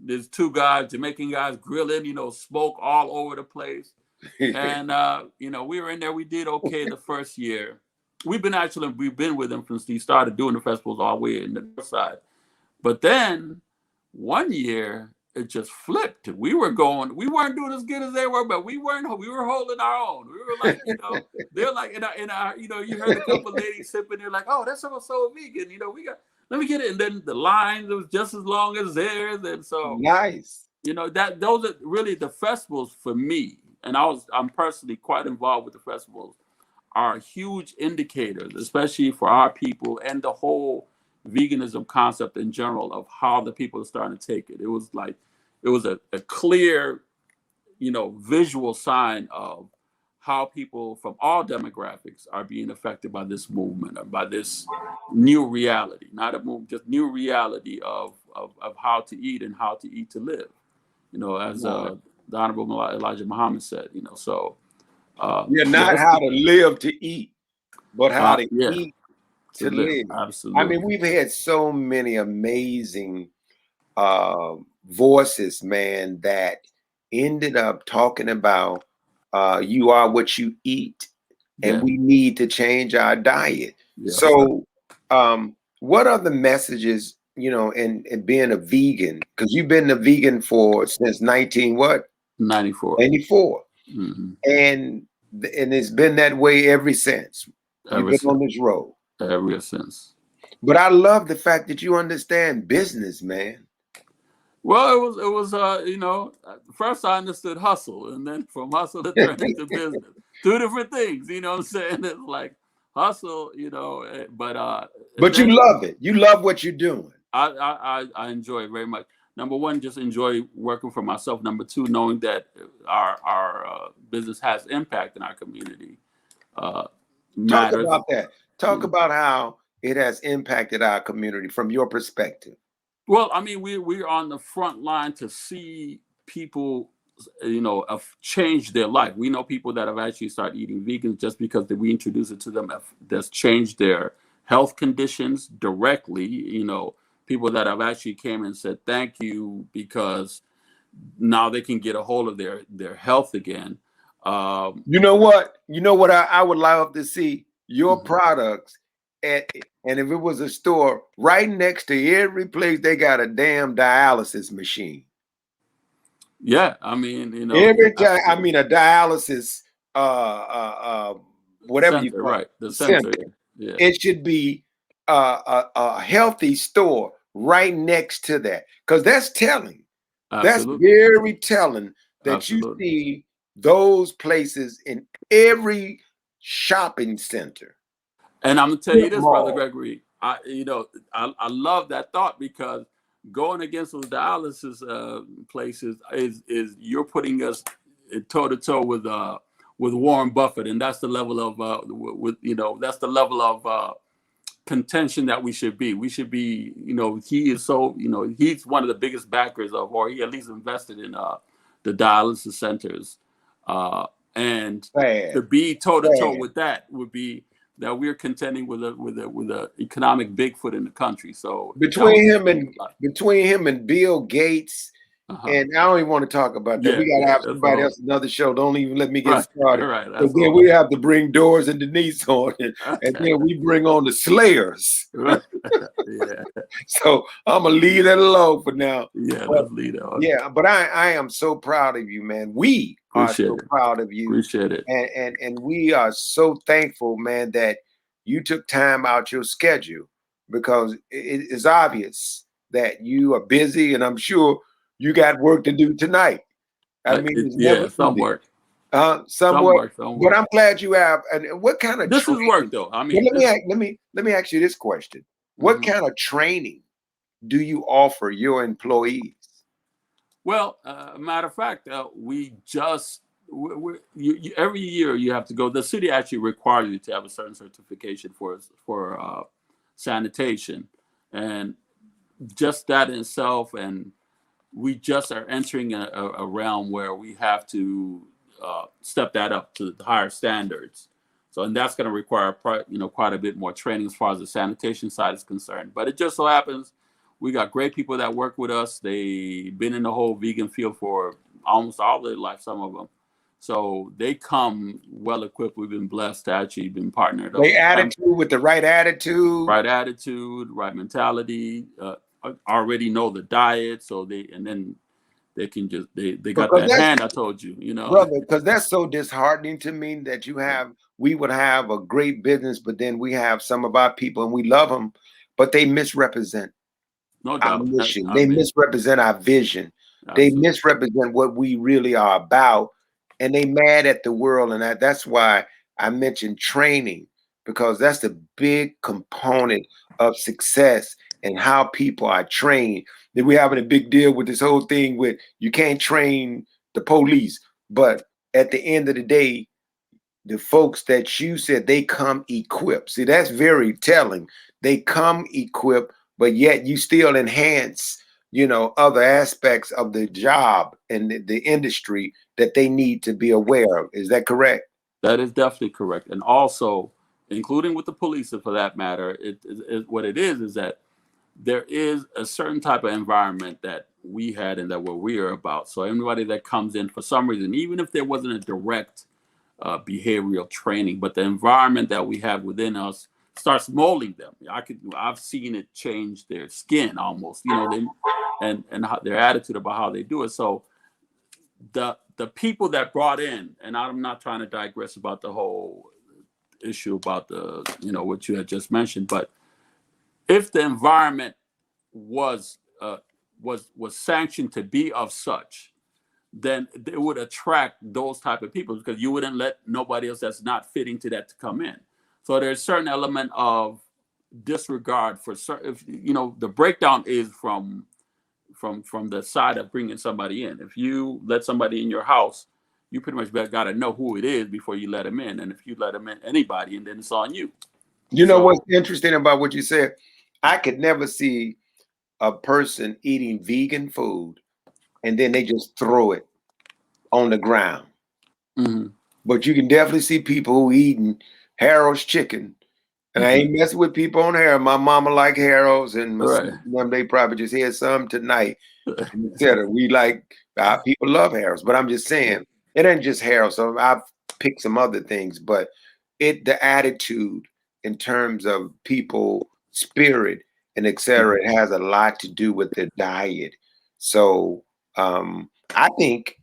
there's two guys, Jamaican guys, grilling, smoke all over the place. And we were in there. We did okay the first year. We've been with them since he started doing the festivals all the way in the north side. But then one year it just flipped. We weren't doing as good as they were, but we were holding our own. We were like, they're like in our, you heard a couple of ladies sipping, they're like, oh, that's so vegan. Let me get it. And then the lines was just as long as theirs. And so Nice. that those are really the festivals for me. And I'm personally quite involved with the festivals, are huge indicators, especially for our people and the whole veganism concept in general, of how the people are starting to take it. It was a clear, visual sign of how people from all demographics are being affected by this movement, or by this new reality, not a movement, just new reality of how to eat and how to eat to live. As the Honorable Elijah Muhammad said, so Not how to live to eat, but how to yeah, eat to to live. live. Absolutely. I mean, we've had so many amazing voices, man, that ended up talking about you are what you eat, and Yeah. we need to change our diet. Yes, sir. So, what are the messages, in being a vegan? Because you've been a vegan since 94. 94. Mm-hmm. And it's been that way ever since. You've been on this road. Ever since. But I love the fact that you understand business, man. Well, it was first I understood hustle, and then from hustle it turned into business. Two different things, you know what I'm saying? It's like hustle, But you love it. You love what you're doing. I enjoy it very much. Number one, just enjoy working for myself. Number two, knowing that our business has impact in our community matters. Talk about that. Talk about how it has impacted our community from your perspective. Well, I mean, we're on the front line to see people, change their life. We know people that have actually started eating vegan just because we introduce it to them. That's changed their health conditions directly. People that have actually came and said thank you, because now they can get a hold of their health again. You know what? I would love to see your products and if it was a store right next to every place they got a damn dialysis machine. Yeah, I mean, every time, I mean, a dialysis whatever center, you call right? it, The center. Yeah. It should be a healthy store right next to that, because that's telling. Absolutely. That's very telling that Absolutely. you see those places in every shopping center. And I'm gonna tell you this, Brother Mall. Gregory. I love that thought, because going against those dialysis places is you're putting us toe to toe with Warren Buffett, and that's the level of that's the level of contention that we should be. We should be, he is so, he's one of the biggest backers of, or he at least invested in the dialysis centers, and Bad. to be toe to toe Bad. with that would be that we're contending with a economic Bigfoot in the country. So Between him and Bill Gates, and I don't even want to talk about that. We gotta have somebody else another show. Don't even let me get started. Right, Because then we have to bring Doris and Denise on it, and then we bring on the Slayers. Right. Yeah. So I'm gonna leave that alone for now. Yeah, let's leave it on. Yeah, but I am so proud of you, man. We are so proud of you. Appreciate it. And we are so thankful, man, that you took time out your schedule, because it is obvious that you are busy, and I'm sure you got work to do tonight. I mean, it's never some work. Some work. But I'm glad you have. And what kind of this is work, though? I mean, let me ask you this question: what kind of training do you offer your employees? Well, matter of fact, we just every year you have to go. The city actually requires you to have a certain certification for sanitation, and just that in itself. And we just are entering a realm where we have to step that up to higher standards. So, and that's going to require quite a bit more training as far as the sanitation side is concerned. But it just so happens we got great people that work with us. They've been in the whole vegan field for almost all their life, some of them. So they come well equipped. We've been blessed to actually been partnered up. With the right attitude. Right attitude, right mentality, already know the diet. So they can just, they got that hand I told you, Brother, because that's so disheartening to me that we would have a great business, but then we have some of our people and we love them, but they misrepresent. No doubt. Our mission. They misrepresent our vision. Absolutely. They misrepresent what we really are about, and they mad at the world. And that's why I mentioned training, because that's the big component of success and how people are trained. Then we're having a big deal with this whole thing with you can't train the police, but at the end of the day, the folks that you said they come equipped. See, that's very telling. They come equipped, but yet you still enhance, other aspects of the job and the industry that they need to be aware of. Is that correct? That is definitely correct. And also, including with the police, for that matter, what it is that there is a certain type of environment that we had and that we are about. So anybody that comes in for some reason, even if there wasn't a direct behavioral training, but the environment that we have within us starts molding them. I've seen it change their skin almost, and how, their attitude about how they do it. So the people that brought in, and I'm not trying to digress about the whole issue about what you had just mentioned, but if the environment was sanctioned to be of such, then it would attract those type of people, because you wouldn't let nobody else that's not fitting to that to come in. So there's a certain element of disregard for certain. The breakdown is from the side of bringing somebody in. If you let somebody in your house, you pretty much got to know who it is before you let them in. And if you let them in anybody, and then it's on you. What's interesting about what you said? I could never see a person eating vegan food and then they just throw it on the ground. Mm-hmm. But you can definitely see people who eating Harold's chicken. And I ain't messing with people on Harold. My mama like Harold's, and they probably just had some tonight, etc. People love Harold's, but I'm just saying it ain't just Harold's. So I've picked some other things, but the attitude in terms of people, spirit, and etc. It has a lot to do with their diet. So I think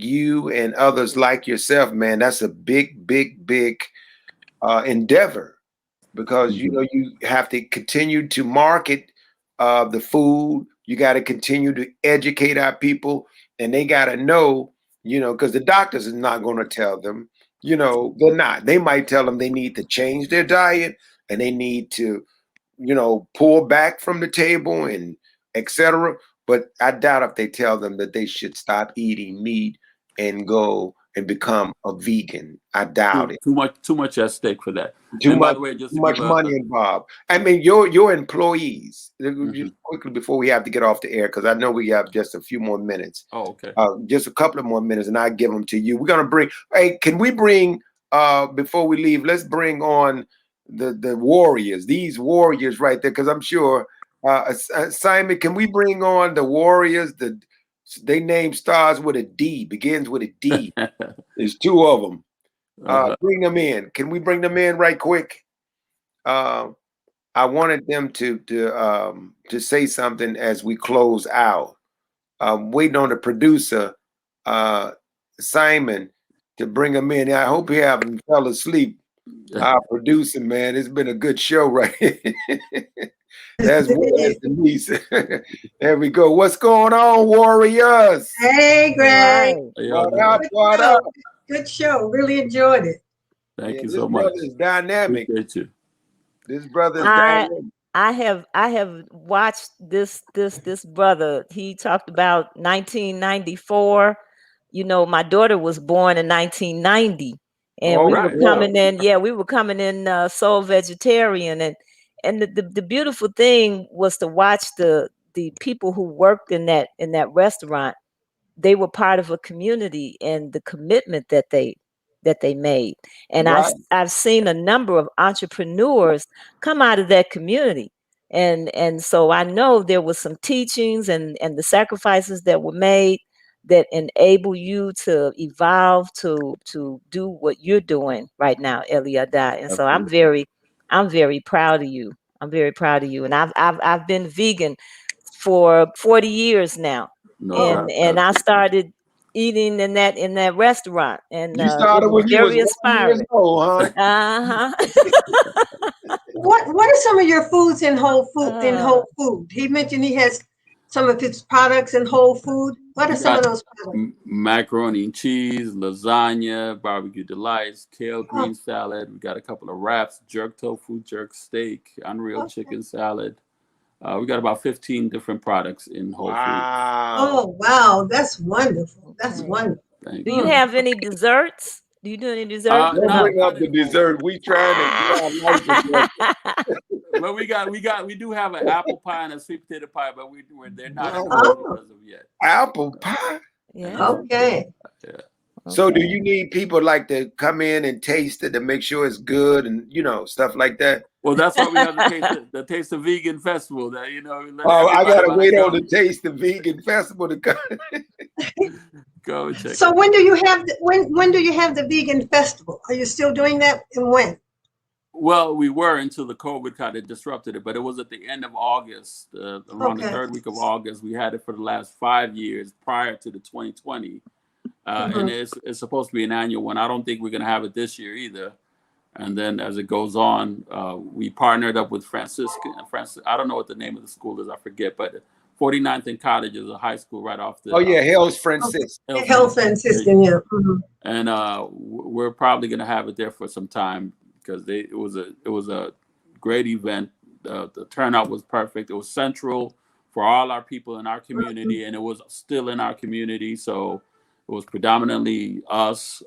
you and others like yourself, man, that's a big, big, big endeavor, because you have to continue to market the food. You got to continue to educate our people, and they got to know, because the doctors is not going to tell them. You know, they're not. They might tell them they need to change their diet and they need to, you know, pull back from the table and etc. But I doubt if they tell them that they should stop eating meat and go and become a vegan. I doubt it. Too much at stake for that. Too And by much, the way, just too to give much money involved. I mean, your employees. Just quickly before we have to get off the air, because I know we have just a few more minutes. Oh, okay. Just a couple of more minutes, and I give them to you. We're gonna bring. Hey, can we bring? Before we leave, let's bring on the warriors. These warriors right there, because I'm sure. Simon, can we bring on the warriors? They name stars with a D, begins with a D. There's two of them. Bring them in. Can we bring them in right quick? I wanted them to say something as we close out. Waiting on the producer, Simon, to bring them in. I hope you haven't fell asleep. Our producer, man, it's been a good show, right? That's Denise. There we go. What's going on, warriors? Hey, Greg. What up? What up? Good show. Really enjoyed it. Thank you so much. This brother is dynamic. Appreciate you. This brother is dynamic. I have watched this brother. He talked about 1994. You know, my daughter was born in 1990, and we were coming in. Yeah, we were coming in soul vegetarian, and the beautiful thing was to watch the people who worked in that restaurant. They were part of a community, and the commitment that they made. And I've seen a number of entrepreneurs come out of that community. And so I know there was some teachings and the sacrifices that were made that enable you to evolve to do what you're doing right now, Eliyahdah. And so I'm very proud of you. I'm very proud of you. And I've been vegan for 40 years now. And I started eating in that restaurant, and you started when you was 1 year old, huh? What are some of your foods in Whole Food? He mentioned he has some of his products in Whole Food. What are some of those products? Macaroni and cheese, lasagna, barbecue delights, kale green salad. We got a couple of wraps, jerk tofu, jerk steak, unreal chicken salad. We got about 15 different products in Whole Foods. Oh, wow. That's wonderful. That's wonderful. Do you have any desserts? Do you do any desserts? Don't bring up the dessert. We trying to well, we do have an apple pie and a sweet potato pie, but they're not as of yet. Apple pie? Yeah. Okay. Yeah. So do you need people like to come in and taste it to make sure it's good and, you know, stuff like that? Well, that's why we have the Taste the Vegan Festival. That, you know. I gotta wait on the Taste the Vegan Festival to come. Go and check. So when do you have the vegan festival? Are you still doing that, and when? Well, we were until the COVID kind of disrupted it, but it was at the end of August, around the third week of August. We had it for the last 5 years prior to the 2020. And it's supposed to be an annual one. I don't think we're going to have it this year either. And then as it goes on, we partnered up with I don't know what the name of the school is. I forget, but 49th and Cottage is a high school right off the. Oh yeah, Hales Franciscan. Hales Franciscan, yeah. And we're probably going to have it there for some time because it was a great event. The turnout was perfect. It was central for all our people in our community, and it was still in our community. So it was predominantly us.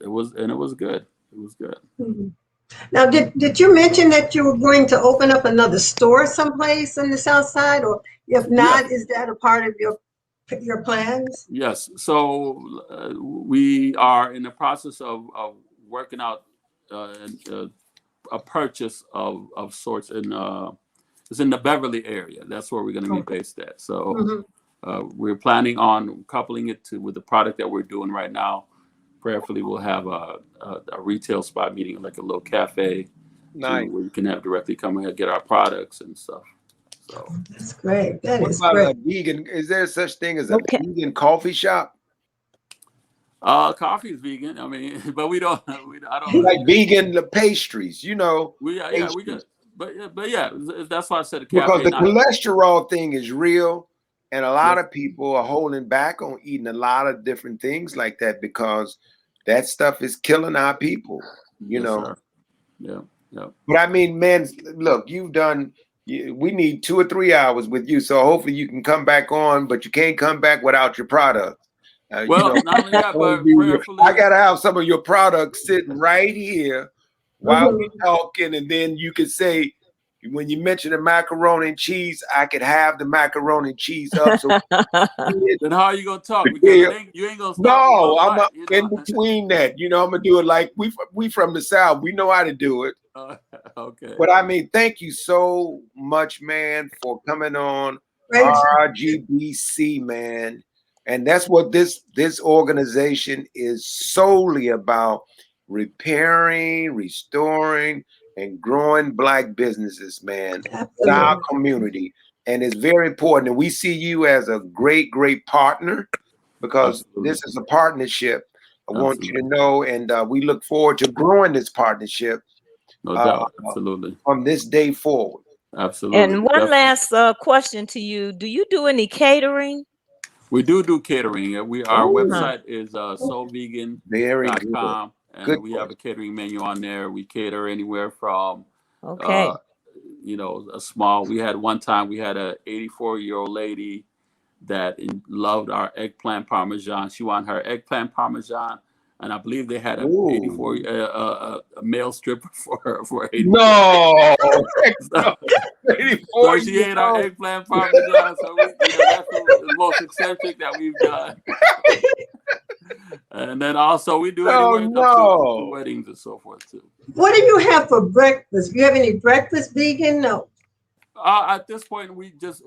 It was good. It was good. Now, did you mention that you were going to open up another store someplace on the South Side, or if not, is that a part of your plans? Yes. So we are in the process of working out a purchase of sorts it's in the Beverly area. That's where we're going to be based at. So we're planning on coupling it with the product that we're doing right now. Prayerfully, we'll have a retail spot meeting, like a little cafe, where you can have directly come and get our products and stuff. So that's great. That what is about great. A vegan? Is there such thing as a vegan coffee shop? Coffee is vegan. I mean, but I don't like vegan pastries. You know, we got. But yeah, that's why I said a cafe. Because the cholesterol thing is real, and a lot of people are holding back on eating a lot of different things like that because, that stuff is killing our people, you Yes, know. sir. Yeah, yeah. But I mean, man, look, we need 2 or 3 hours with you. So hopefully you can come back on, but you can't come back without your product. Well, not only that, but I prayerfully. got to have some of your products sitting right here while Mhm. we're talking. And then you can say, when you mention the macaroni and cheese, I could have the macaroni and cheese up. So Then how are you gonna talk? Because you ain't gonna stop. no, I'm you in know? between that. You know, I'm gonna do it like we from the South. We know how to do it. Okay. But I mean, thank you so much, man, for coming on Great. RGBC, man. And that's what this organization is solely about: repairing, restoring, and growing Black businesses, man, in our Absolutely. community. And it's very important. And we see you as a great, great partner, because Absolutely. this is a partnership. I want you to Absolutely. know, and we look forward to growing this partnership No doubt. Absolutely. from this day forward. Absolutely. And one last question to you. Do you do any catering? We do catering. Our Oh, website is very good. soulvegan.com, and Good we have a catering menu on there. We cater anywhere from Okay. a small. We had one time we had a 84-year-old lady that loved our eggplant parmesan. She wanted her eggplant parmesan, and I believe they had a Ooh. 84 a male stripper for her for 84. No, So 84 she ate our eggplant parmesan. So that's the most eccentric that we've done. And then also we do anywhere up to weddings and so forth too. What do you have for breakfast? Do you have any breakfast vegan? No. At this point, we just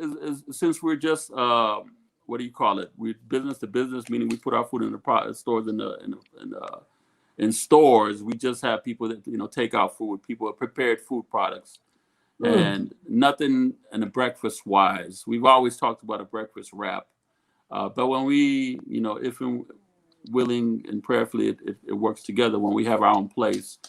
since we're just what do you call it? We business to business, meaning we put our food in the stores in stores. We just have people that take out food, people with prepared food products, and nothing in a breakfast wise. We've always talked about a breakfast wrap, but when we if willing and prayerfully it works together, when we have our own place,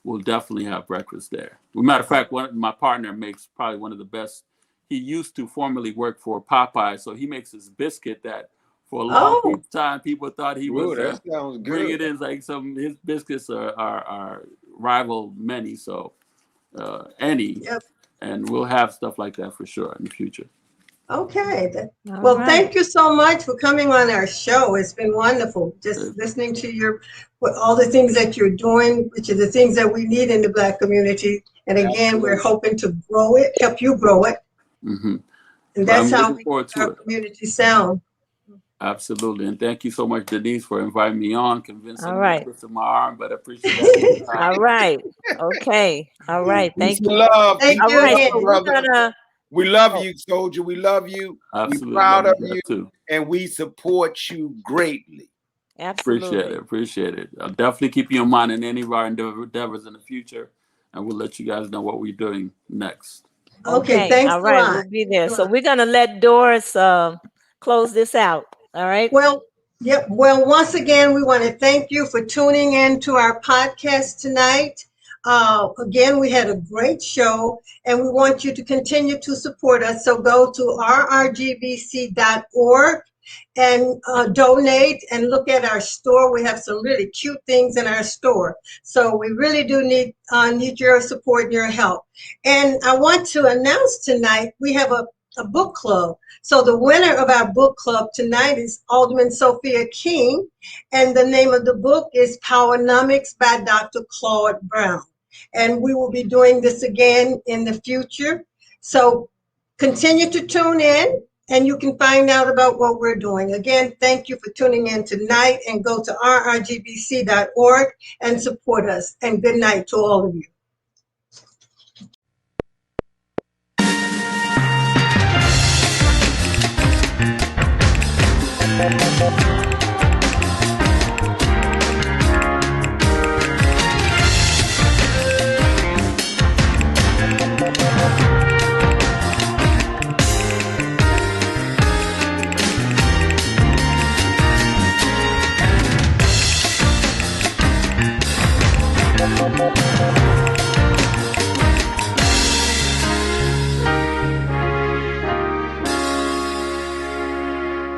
we'll definitely have breakfast there. As a matter of fact, my partner makes probably one of the best. He used to formerly work for Popeye, so he makes this biscuit that for a long time people thought he was that sounds good. bringing in like his biscuits are rival many, so and we'll have stuff like that for sure in the future. Okay. Well, thank you so much for coming on our show. It's been wonderful just listening to all the things that you're doing, which are the things that we need in the Black community. And again, we're hoping to grow it, help you grow it. Mm-hmm. And that's how we keep our community sound. Absolutely. And thank you so much, Denise, for inviting me on, convincing me to twist my arm, but I appreciate it. All right. Okay. All right. Thank you. Love. Thank you again. Brother. We love you, soldier. We love you. Absolutely. We're proud of you too. And we support you greatly. Absolutely. Appreciate it. I'll definitely keep you in mind in any of our endeavors in the future, and we'll let you guys know what we're doing next. Okay, thanks all right, a lot. we'll be there. So we're going to let Doris close this out. All right. Well, yep. Well, once again, we want to thank you for tuning in to our podcast tonight. Again, we had a great show, and we want you to continue to support us. So go to rrgbc.org and donate and look at our store. We have some really cute things in our store. So we really do need your support and your help. And I want to announce tonight, we have a book club. So the winner of our book club tonight is Alderman Sophia King, and the name of the book is Powernomics by Dr. Claude Brown. And we will be doing this again in the future. So continue to tune in, and you can find out about what we're doing. Again, thank you for tuning in tonight, and go to rrgbc.org and support us. And good night to all of you. Thank you.